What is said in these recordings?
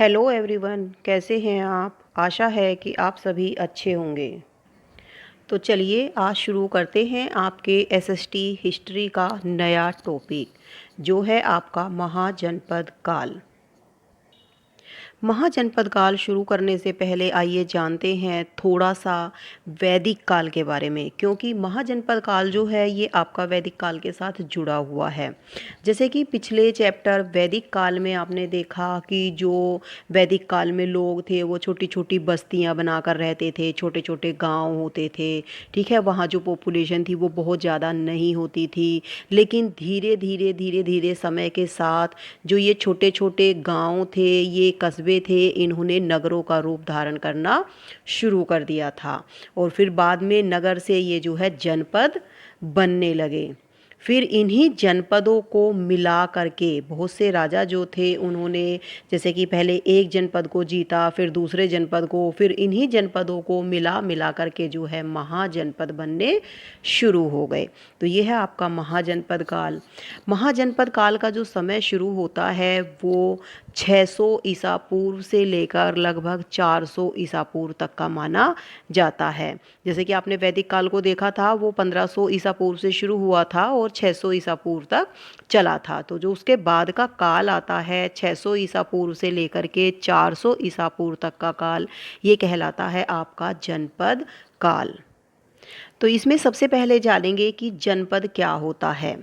Hello everyone, कैसे हैं आप। आशा है कि आप सभी अच्छे होंगे। तो चलिए आज शुरू करते हैं आपके एसएसटी हिस्ट्री का नया टॉपिक, जो है आपका महाजनपद काल। महाजनपद काल शुरू करने से पहले आइए जानते हैं थोड़ा सा वैदिक काल के बारे में, क्योंकि महाजनपद काल जो है ये आपका वैदिक काल के साथ जुड़ा हुआ है। जैसे कि पिछले चैप्टर वैदिक काल में आपने देखा कि जो वैदिक काल में लोग थे वो छोटी छोटी बस्तियां बनाकर रहते थे, छोटे छोटे गांव होते थे। ठीक है, वहाँ जो पॉपुलेशन थी वो बहुत ज़्यादा नहीं होती थी, लेकिन धीरे धीरे धीरे धीरे समय के साथ जो ये छोटे छोटे गांव थे, ये कस्बे थे, इन्होंने नगरों का रूप धारण करना शुरू कर दिया था। और फिर बाद में नगर से ये जो है जनपद बनने लगे। फिर इन्हीं जनपदों को मिला करके बहुत से राजा जो थे उन्होंने, जैसे कि पहले एक जनपद को जीता, फिर दूसरे जनपद को, फिर इन्हीं जनपदों को मिला मिला करके जो है महाजनपद बनने शुरू हो गए। तो ये है आपका महाजनपद काल। महाजनपद काल का जो समय शुरू होता है वो 600 ईसा पूर्व से लेकर लगभग 400 ईसा पूर्व तक का माना जाता है। जैसे कि आपने वैदिक काल को देखा था, वो 1500 ईसा पूर्व से शुरू हुआ था और 600 ईसा पूर्व तक चला था। तो जो उसके बाद का काल आता है 600 ईसा पूर्व से लेकर के 400 ईसा पूर्व तक का काल, ये कहलाता है आपका जनपद काल। तो इसमें सबसे पहले जानेंगे कि जनपद क्या होता है।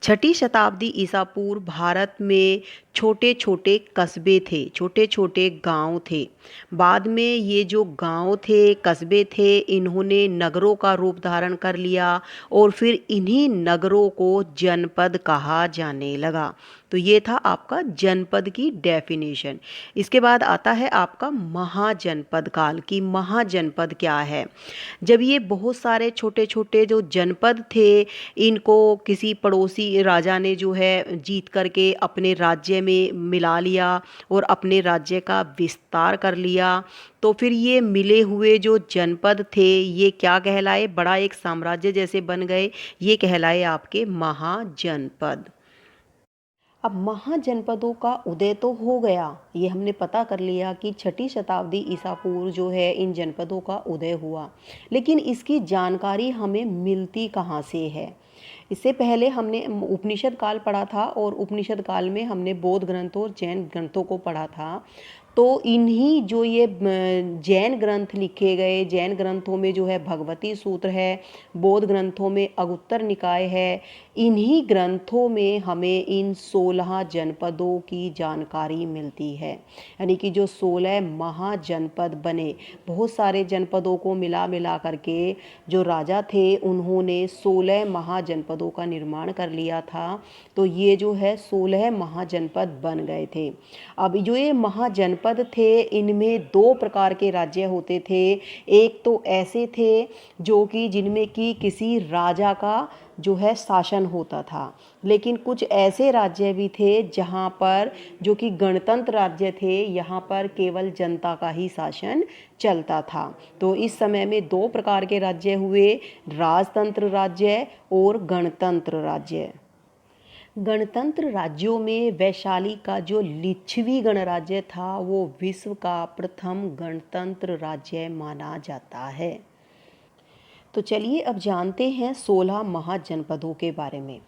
छठी शताब्दी ईसा पूर्व भारत में छोटे छोटे कस्बे थे, छोटे छोटे गांव थे। बाद में ये जो गांव थे, कस्बे थे, इन्होंने नगरों का रूप धारण कर लिया और फिर इन्हीं नगरों को जनपद कहा जाने लगा। तो ये था आपका जनपद की डेफिनेशन। इसके बाद आता है आपका महाजनपद काल की महाजनपद क्या है। जब ये बहुत सारे छोटे छोटे जो जनपद थे, इनको किसी पड़ोसी राजा ने जो है जीत करके अपने राज्य में मिला लिया और अपने राज्य का विस्तार कर लिया, तो फिर ये मिले हुए जो जनपद थे ये क्या कहलाए, बड़ा एक साम्राज्य जैसे बन गए। ये कहलाए आपके महाजनपद। अब महाजनपदों का उदय तो हो गया, ये हमने पता कर लिया कि छठी शताब्दी ईसा पूर्व जो है इन जनपदों का उदय हुआ। लेकिन इसकी जानकारी हमें मिलती कहाँ से है। इससे पहले हमने उपनिषद काल पढ़ा था और उपनिषद काल में हमने बौद्ध ग्रंथों और जैन ग्रंथों को पढ़ा था। तो इन्हीं जो ये जैन ग्रंथ लिखे गए, जैन ग्रंथों में जो है भगवती सूत्र है, बौद्ध ग्रंथों में अगुत्तर निकाय है, इन्हीं ग्रंथों में हमें इन 16 जनपदों की जानकारी मिलती है। यानी कि जो 16 महाजनपद बने, बहुत सारे जनपदों को मिला मिला करके जो राजा थे उन्होंने 16 महाजनपदों का निर्माण कर लिया था। तो ये जो है 16 महाजनपद बन गए थे। अब जो ये महाजनपद थे, इनमें दो प्रकार के राज्य होते थे। एक तो ऐसे थे जो कि जिनमें कि किसी राजा का जो है शासन होता था, लेकिन कुछ ऐसे राज्य भी थे जहाँ पर जो कि गणतंत्र राज्य थे, यहाँ पर केवल जनता का ही शासन चलता था। तो इस समय में दो प्रकार के राज्य हुए, राजतंत्र राज्य और गणतंत्र राज्य। गणतंत्र राज्यों में वैशाली का जो लिच्छवी गणराज्य था वो विश्व का प्रथम गणतंत्र राज्य माना जाता है। तो चलिए अब जानते हैं 16 महाजनपदों के बारे में।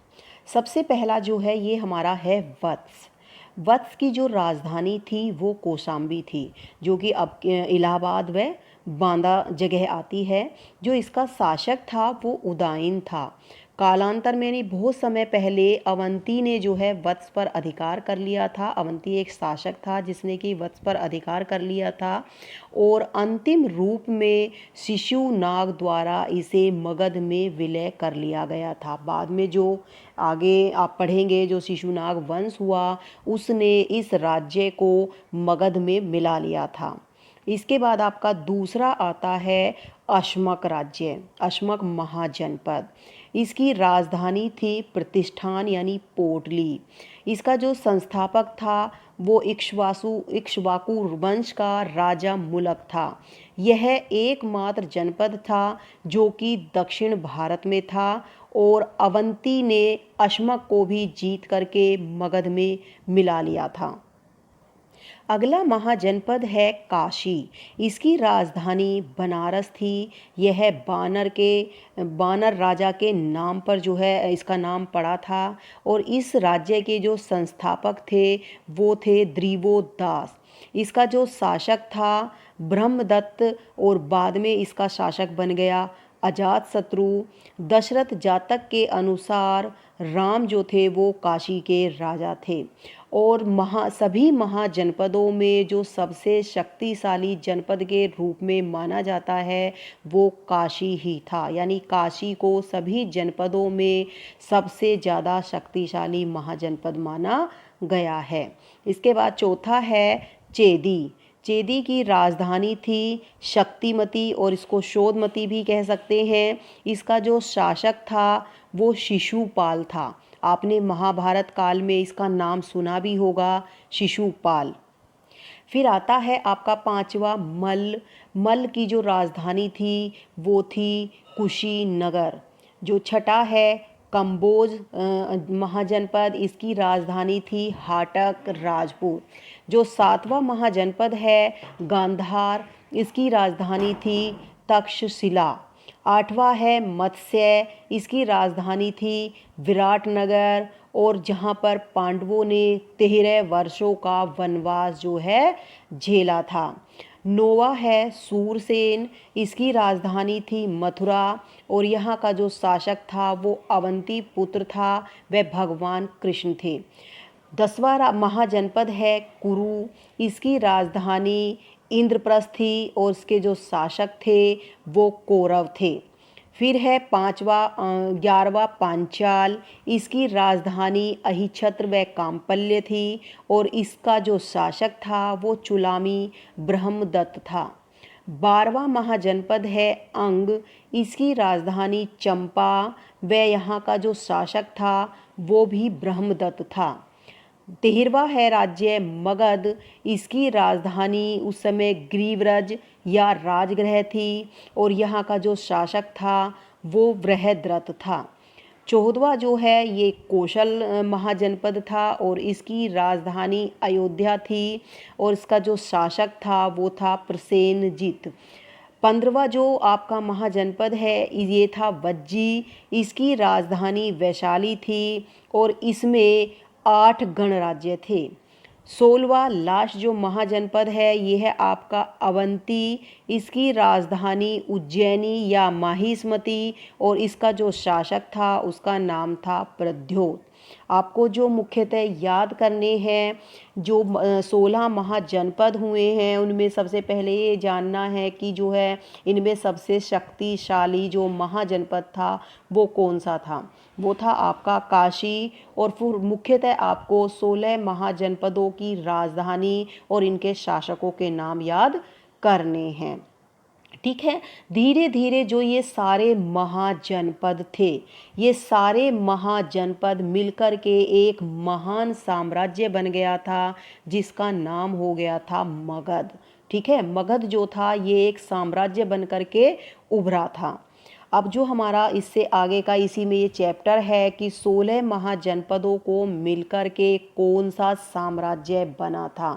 सबसे पहला जो है ये हमारा है वत्स। वत्स की जो राजधानी थी वो कौशाम्बी थी, जो कि अब इलाहाबाद व बांदा जगह आती है। जो इसका शासक था वो उदायन था। कालांतर में, यानी बहुत समय पहले, अवंती ने जो है वत्स पर अधिकार कर लिया था। अवंती एक शासक था जिसने कि वत्स पर अधिकार कर लिया था और अंतिम रूप में शिशुनाग द्वारा इसे मगध में विलय कर लिया गया था। बाद में जो आगे आप पढ़ेंगे, जो शिशुनाग वंश हुआ उसने इस राज्य को मगध में मिला लिया था। इसके बाद आपका दूसरा आता है अश्मक राज्य, अश्मक महाजनपद। इसकी राजधानी थी प्रतिष्ठान यानी पोटली। इसका जो संस्थापक था वो इक्ष्वाकु वंश का राजा मुलक था। यह एकमात्र जनपद था जो कि दक्षिण भारत में था और अवंती ने अश्मक को भी जीत करके मगध में मिला लिया था। अगला महाजनपद है काशी। इसकी राजधानी बनारस थी। यह बानर राजा के नाम पर जो है इसका नाम पड़ा था। और इस राज्य के जो संस्थापक थे वो थे द्रिवोदास। इसका जो शासक था ब्रह्मदत्त, और बाद में इसका शासक बन गया अजातशत्रु। दशरथ जातक के अनुसार राम जो थे वो काशी के राजा थे। और सभी महाजनपदों में जो सबसे शक्तिशाली जनपद के रूप में माना जाता है वो काशी ही था। यानी काशी को सभी जनपदों में सबसे ज़्यादा शक्तिशाली महाजनपद माना गया है। इसके बाद चौथा है चेदी। चेदी की राजधानी थी शक्तिमती, और इसको शोधमती भी कह सकते हैं। इसका जो शासक था वो शिशुपाल था। आपने महाभारत काल में इसका नाम सुना भी होगा, शिशुपाल। फिर आता है आपका पांचवा मल्ल। मल्ल की जो राजधानी थी वो थी कुशीनगर। जो छठा है कंबोज महाजनपद, इसकी राजधानी थी हाटक राजपुर। जो सातवां महाजनपद है गांधार, इसकी राजधानी थी तक्षशिला। आठवां है मत्स्य, इसकी राजधानी थी विराटनगर, और जहाँ पर पांडवों ने 13 वर्षों का वनवास जो है झेला था। नौवा है सूरसेन, इसकी राजधानी थी मथुरा, और यहाँ का जो शासक था वो अवंती पुत्र था, वह भगवान कृष्ण थे। 10वां महाजनपद है कुरु। इसकी राजधानी इंद्रप्रस्थ थी, और इसके जो शासक थे वो कौरव थे। फिर है 11वां पांचाल। इसकी राजधानी अहिछत्र व काम्पल्य थी, और इसका जो शासक था वो चुलामी ब्रह्मदत्त था। 12वां महाजनपद है अंग। इसकी राजधानी चंपा, व यहाँ का जो शासक था वो भी ब्रह्मदत्त था। 13वां है राज्य मगध। इसकी राजधानी उस समय ग्रीव्रज या राजगृह थी, और यहाँ का जो शासक था वो बृहद्रथ था। 14वां जो है ये कौशल महाजनपद था, और इसकी राजधानी अयोध्या थी, और इसका जो शासक था वो था प्रसेनजित। 15वां जो आपका महाजनपद है ये था वज्जी। इसकी राजधानी वैशाली थी, और इसमें 8 गणराज्य थे। 16वां लास्ट जो महाजनपद है ये है आपका अवंती। इसकी राजधानी उज्जैनी या माहिष्मती, और इसका जो शासक था उसका नाम था प्रद्योत। आपको जो मुख्यतः याद करने हैं, जो 16 महाजनपद हुए हैं उनमें सबसे पहले ये जानना है कि जो है इनमें सबसे शक्तिशाली जो महाजनपद था वो कौन सा था। वो था आपका काशी। और फिर मुख्यतः आपको 16 महाजनपदों की राजधानी और इनके शासकों के नाम याद करने हैं। ठीक है। धीरे धीरे जो ये सारे महाजनपद थे, ये सारे महाजनपद मिलकर के एक महान साम्राज्य बन गया था जिसका नाम हो गया था मगध। ठीक है। मगध जो था ये एक साम्राज्य बन कर के उभरा था। अब जो हमारा इससे आगे का इसी में ये चैप्टर है कि 16 महाजनपदों को मिलकर के कौन सा साम्राज्य बना था,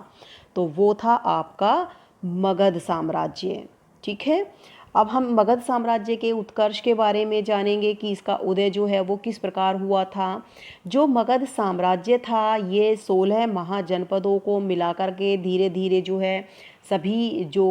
तो वो था आपका मगध साम्राज्य। ठीक है। अब हम मगध साम्राज्य के उत्कर्ष के बारे में जानेंगे कि इसका उदय जो है वो किस प्रकार हुआ था। जो मगध साम्राज्य था ये 16 महाजनपदों को मिलाकर के धीरे धीरे जो है सभी जो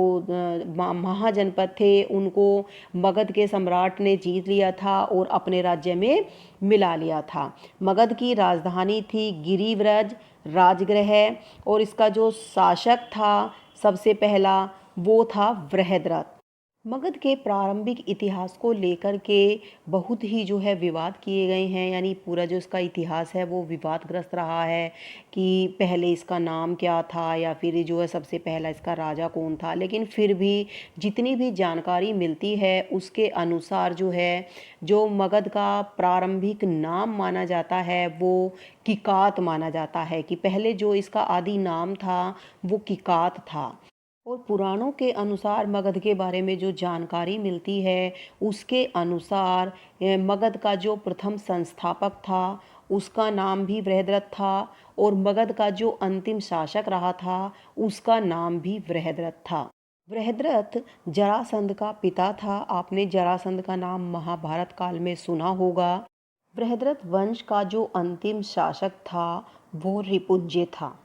महाजनपद थे उनको मगध के सम्राट ने जीत लिया था और अपने राज्य में मिला लिया था। मगध की राजधानी थी गिरिव्रज राजगृह, और इसका जो शासक था सबसे पहला वो था बृहद्रथ। मगध के प्रारंभिक इतिहास को लेकर के बहुत ही जो है विवाद किए गए हैं। यानी पूरा जो इसका इतिहास है वो विवादग्रस्त रहा है कि पहले इसका नाम क्या था या फिर जो है सबसे पहला इसका राजा कौन था। लेकिन फिर भी जितनी भी जानकारी मिलती है उसके अनुसार जो है जो मगध का प्रारंभिक नाम माना जाता है वो किकात माना जाता है, कि पहले जो इसका आदि नाम था वो किकात था। और पुराणों के अनुसार मगध के बारे में जो जानकारी मिलती है उसके अनुसार मगध का जो प्रथम संस्थापक था उसका नाम भी बृहद्रथ था और मगध का जो अंतिम शासक रहा था उसका नाम भी बृहद्रथ था। बृहद्रथ जरासंध का पिता था। आपने जरासंध का नाम महाभारत काल में सुना होगा। बृहद्रथ वंश का जो अंतिम शासक था वो रिपुंजय था।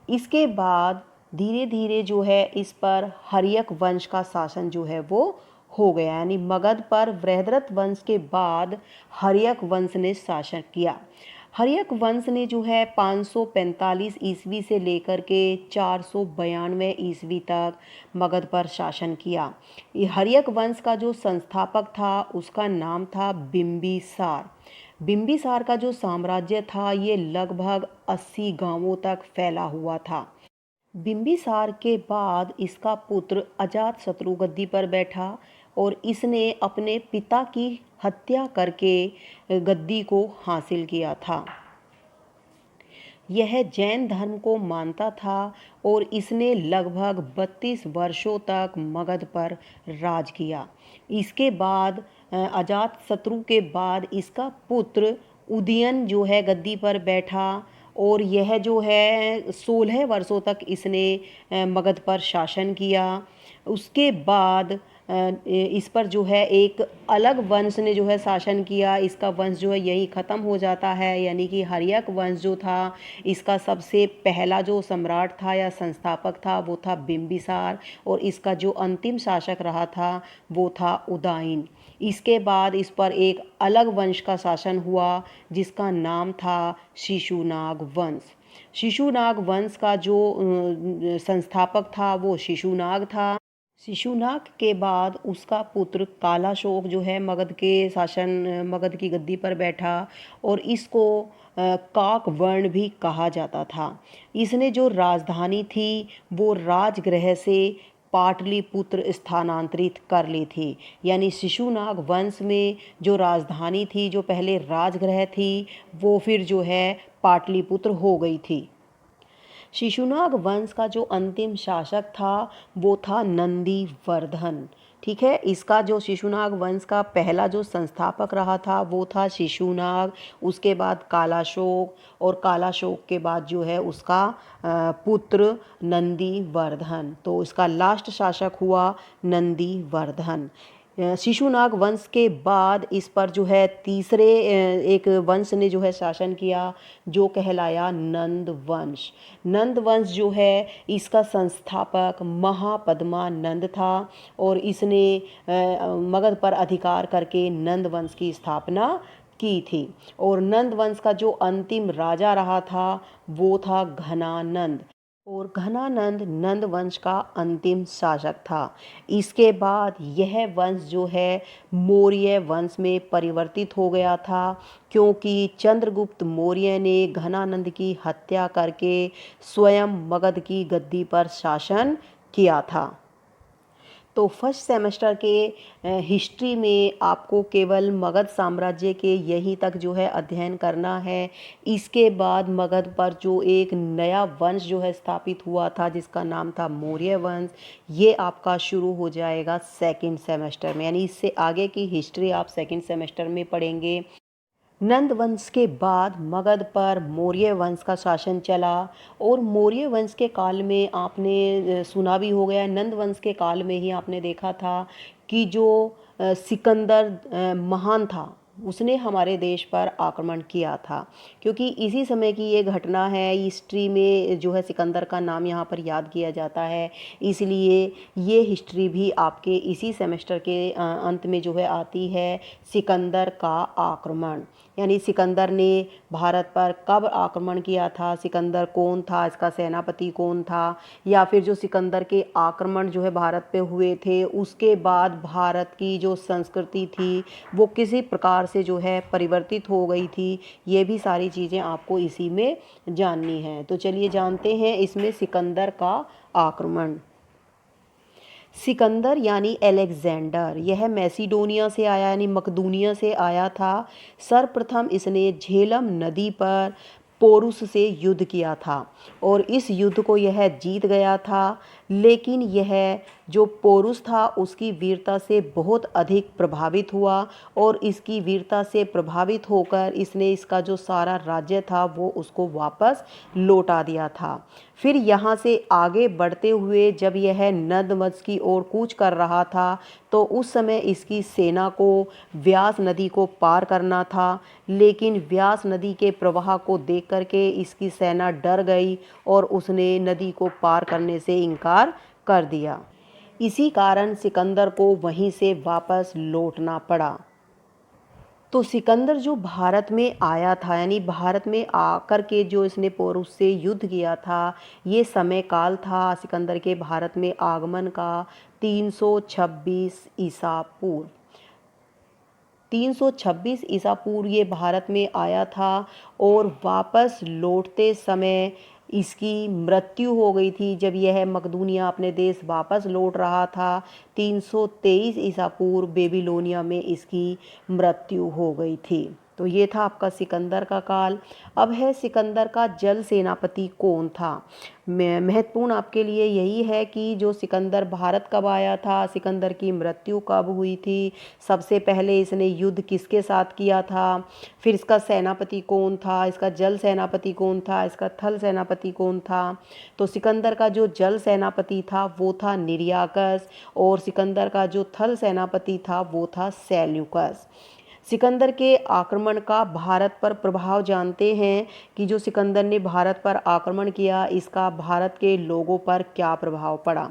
इसके बाद धीरे धीरे जो है इस पर हर्यक वंश का शासन जो है वो हो गया, यानी मगध पर बृहद्रथ वंश के बाद हर्यक वंश ने शासन किया। हर्यक वंश ने जो है 545 ईस्वी से लेकर के 492 ईस्वी तक मगध पर शासन किया। ये हर्यक वंश का जो संस्थापक था उसका नाम था बिंबिसार। बिंबिसार का जो साम्राज्य था ये लगभग 80 गांवों तक फैला हुआ था। बिंबिसार के बाद इसका पुत्र अजातशत्रु गद्दी पर बैठा और इसने अपने पिता की हत्या करके गद्दी को हासिल किया था। यह जैन धर्म को मानता था और इसने लगभग 32 वर्षों तक मगध पर राज किया। इसके बाद अजातशत्रु के बाद इसका पुत्र उदयन जो है गद्दी पर बैठा और यह जो है 16 वर्षों तक इसने मगध पर शासन किया। उसके बाद इस पर जो है एक अलग वंश ने जो है शासन किया। इसका वंश जो है यही ख़त्म हो जाता है, यानी कि हर्यक वंश जो था इसका सबसे पहला जो सम्राट था या संस्थापक था वो था बिंबिसार और इसका जो अंतिम शासक रहा था वो था उदयन। इसके बाद इस पर एक अलग वंश का शासन हुआ जिसका नाम था शिशुनाग वंश। शिशुनाग वंश का जो संस्थापक था वो शिशुनाग था। शिशुनाग के बाद उसका पुत्र कालाशोक जो है मगध की गद्दी पर बैठा और इसको काकवर्ण भी कहा जाता था। इसने जो राजधानी थी वो राजगृह से पाटलिपुत्र स्थानांतरित कर ली थी, यानी शिशुनाग वंश में जो राजधानी थी जो पहले राजगृह थी वो फिर जो है पाटलिपुत्र हो गई थी। शिशुनाग वंश का जो अंतिम शासक था वो था नंदीवर्धन। ठीक है, इसका जो शिशुनाग वंश का पहला जो संस्थापक रहा था वो था शिशुनाग। उसके बाद कालाशोक और कालाशोक के बाद जो है उसका पुत्र नंदीवर्धन। तो इसका लास्ट शासक हुआ नंदीवर्धन। शिशुनाग वंश के बाद इस पर जो है तीसरे एक वंश ने जो है शासन किया जो कहलाया नंद वंश। नंद वंश जो है इसका संस्थापक महापद्मा नंद था और इसने मगध पर अधिकार करके नंद वंश की स्थापना की थी। और नंद वंश का जो अंतिम राजा रहा था वो था घनानंद और घनानंद नंद वंश का अंतिम शासक था। इसके बाद यह वंश जो है मौर्य वंश में परिवर्तित हो गया था क्योंकि चंद्रगुप्त मौर्य ने घनानंद की हत्या करके स्वयं मगध की गद्दी पर शासन किया था। तो फर्स्ट सेमेस्टर के हिस्ट्री में आपको केवल मगध साम्राज्य के यहीं तक जो है अध्ययन करना है। इसके बाद मगध पर जो एक नया वंश जो है स्थापित हुआ था जिसका नाम था मौर्य वंश, ये आपका शुरू हो जाएगा सेकंड सेमेस्टर में, यानी इससे आगे की हिस्ट्री आप सेकंड सेमेस्टर में पढ़ेंगे। नंद वंश के बाद मगध पर मौर्य वंश का शासन चला और मौर्य वंश के काल में आपने सुना भी हो गया, नंद वंश के काल में ही आपने देखा था कि जो सिकंदर महान था उसने हमारे देश पर आक्रमण किया था। क्योंकि इसी समय की ये घटना है, हिस्ट्री में जो है सिकंदर का नाम यहाँ पर याद किया जाता है, इसलिए ये हिस्ट्री भी आपके इसी सेमेस्टर के अंत में जो है आती है। सिकंदर का आक्रमण, यानी सिकंदर ने भारत पर कब आक्रमण किया था, सिकंदर कौन था, इसका सेनापति कौन था, या फिर जो सिकंदर के आक्रमण जो है भारत पे हुए थे उसके बाद भारत की जो संस्कृति थी वो किसी प्रकार से जो है परिवर्तित हो गई थी। ये भी सारी चीज़ें आपको इसी में जाननी है। तो चलिए जानते हैं इसमें सिकंदर का आक्रमण। सिकंदर यानी अलेक्जेंडर, यह मैसिडोनिया से आया यानी मकदूनिया से आया था। सर्वप्रथम इसने झेलम नदी पर पोरुस से युद्ध किया था और इस युद्ध को यह जीत गया था। लेकिन यह जो पोरुस था उसकी वीरता से बहुत अधिक प्रभावित हुआ और इसकी वीरता से प्रभावित होकर इसने इसका जो सारा राज्य था वो उसको वापस लौटा दिया था। फिर यहाँ से आगे बढ़ते हुए जब यह नदमज की ओर कूच कर रहा था तो उस समय इसकी सेना को व्यास नदी को पार करना था, लेकिन व्यास नदी के प्रवाह को देख करके इसकी सेना डर गई और उसने नदी को पार करने से इनकार कर दिया। इसी कारण सिकंदर को वहीं से वापस लौटना पड़ा। तो सिकंदर जो भारत में आया था, यानी भारत में आकर के जो इसने पोरुस से युद्ध किया था, ये समय काल था सिकंदर के भारत में आगमन का 326 ईसा पूर्व। 326 ईसा पूर्व ये भारत में आया था और वापस लौटते समय इसकी मृत्यु हो गई थी। जब यह मकदूनिया अपने देश वापस लौट रहा था 323 ईसा पूर्व बेबीलोनिया में इसकी मृत्यु हो गई थी। तो ये था आपका सिकंदर का काल। अब है सिकंदर का जल सेनापति कौन था। महत्वपूर्ण आपके लिए यही है कि जो सिकंदर भारत कब आया था, सिकंदर की मृत्यु कब हुई थी, सबसे पहले इसने युद्ध किसके साथ किया था, फिर इसका सेनापति कौन था, इसका जल सेनापति कौन था, इसका थल सेनापति कौन था। तो सिकंदर का जो जल सेनापति था वो था निर्याकस और सिकंदर का जो थल सेनापति था वो था सेल्यूकस। सिकंदर के आक्रमण का भारत पर प्रभाव जानते हैं कि जो सिकंदर ने भारत पर आक्रमण किया इसका भारत के लोगों पर क्या प्रभाव पड़ा।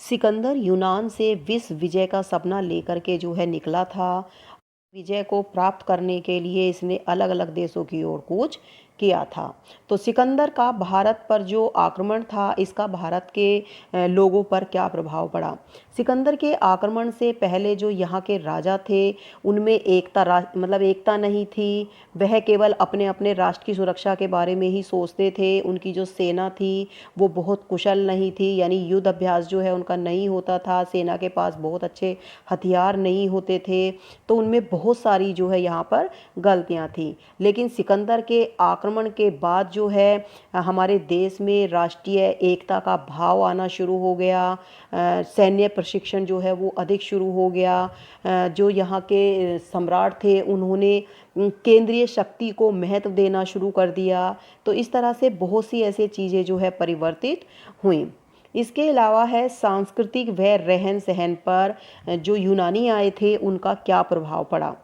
सिकंदर यूनान से विश्व विजय का सपना लेकर के जो है निकला था। विजय को प्राप्त करने के लिए इसने अलग अलग देशों की ओर कूच किया था। तो सिकंदर का भारत पर जो आक्रमण था इसका भारत के लोगों पर क्या प्रभाव पड़ा। सिकंदर के आक्रमण से पहले जो यहाँ के राजा थे उनमें एकता नहीं थी। वह केवल अपने अपने राष्ट्र की सुरक्षा के बारे में ही सोचते थे। उनकी जो सेना थी वो बहुत कुशल नहीं थी, यानी युद्ध अभ्यास जो है उनका नहीं होता था। सेना के पास बहुत अच्छे हथियार नहीं होते थे। तो उनमें बहुत सारी जो है यहाँ पर गलतियाँ थी। लेकिन सिकंदर के आक्रमण के बाद जो है हमारे देश में राष्ट्रीय एकता का भाव आना शुरू हो गया। सैन्य प्रशिक्षण जो है वो अधिक शुरू हो गया। जो यहाँ के सम्राट थे उन्होंने केंद्रीय शक्ति को महत्व देना शुरू कर दिया। तो इस तरह से बहुत सी ऐसी चीज़ें जो है परिवर्तित हुई। इसके अलावा है सांस्कृतिक व रहन सहन पर जो यूनानी आए थे उनका क्या प्रभाव पड़ा।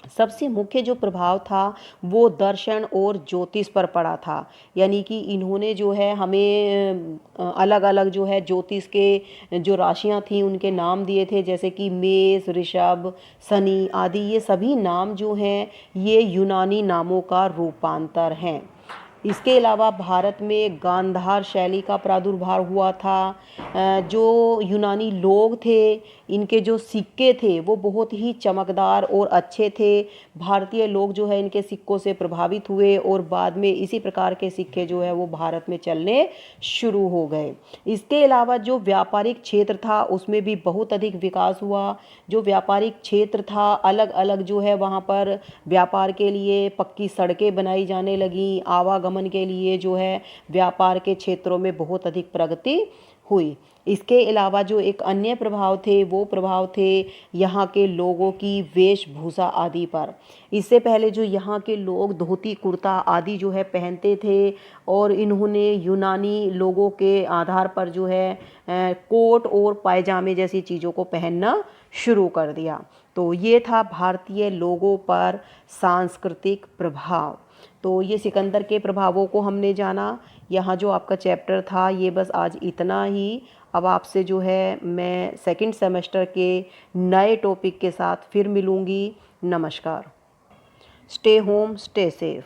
सबसे मुख्य जो प्रभाव था वो दर्शन और ज्योतिष पर पड़ा था, यानी कि इन्होंने जो है हमें अलग अलग जो है ज्योतिष के जो राशियां थी उनके नाम दिए थे, जैसे कि मेष, ऋषभ, शनि आदि। ये सभी नाम जो हैं ये यूनानी नामों का रूपांतर हैं। इसके अलावा भारत में गांधार शैली का प्रादुर्भाव हुआ था। जो यूनानी लोग थे इनके जो सिक्के थे वो बहुत ही चमकदार और अच्छे थे। भारतीय लोग जो है इनके सिक्कों से प्रभावित हुए और बाद में इसी प्रकार के सिक्के जो है वो भारत में चलने शुरू हो गए। इसके अलावा जो व्यापारिक क्षेत्र था उसमें भी बहुत अधिक विकास हुआ। जो व्यापारिक क्षेत्र था अलग अलग जो है वहाँ पर व्यापार के लिए पक्की सड़कें बनाई जाने लगी। आवागमन के लिए जो है व्यापार के क्षेत्रों में बहुत अधिक प्रगति हुई। इसके अलावा जो एक अन्य प्रभाव थे वो प्रभाव थे यहाँ के लोगों की वेशभूषा आदि पर। इससे पहले जो यहाँ के लोग धोती कुर्ता आदि जो है पहनते थे और इन्होंने यूनानी लोगों के आधार पर जो है कोट और पायजामे जैसी चीज़ों को पहनना शुरू कर दिया। तो ये था भारतीय लोगों पर सांस्कृतिक प्रभाव। तो ये सिकंदर के प्रभावों को हमने जाना। यहाँ जो आपका चैप्टर था ये बस आज इतना ही। अब आपसे जो है मैं सेकंड सेमेस्टर के नए टॉपिक के साथ फिर मिलूँगी। नमस्कार। Stay home, stay safe.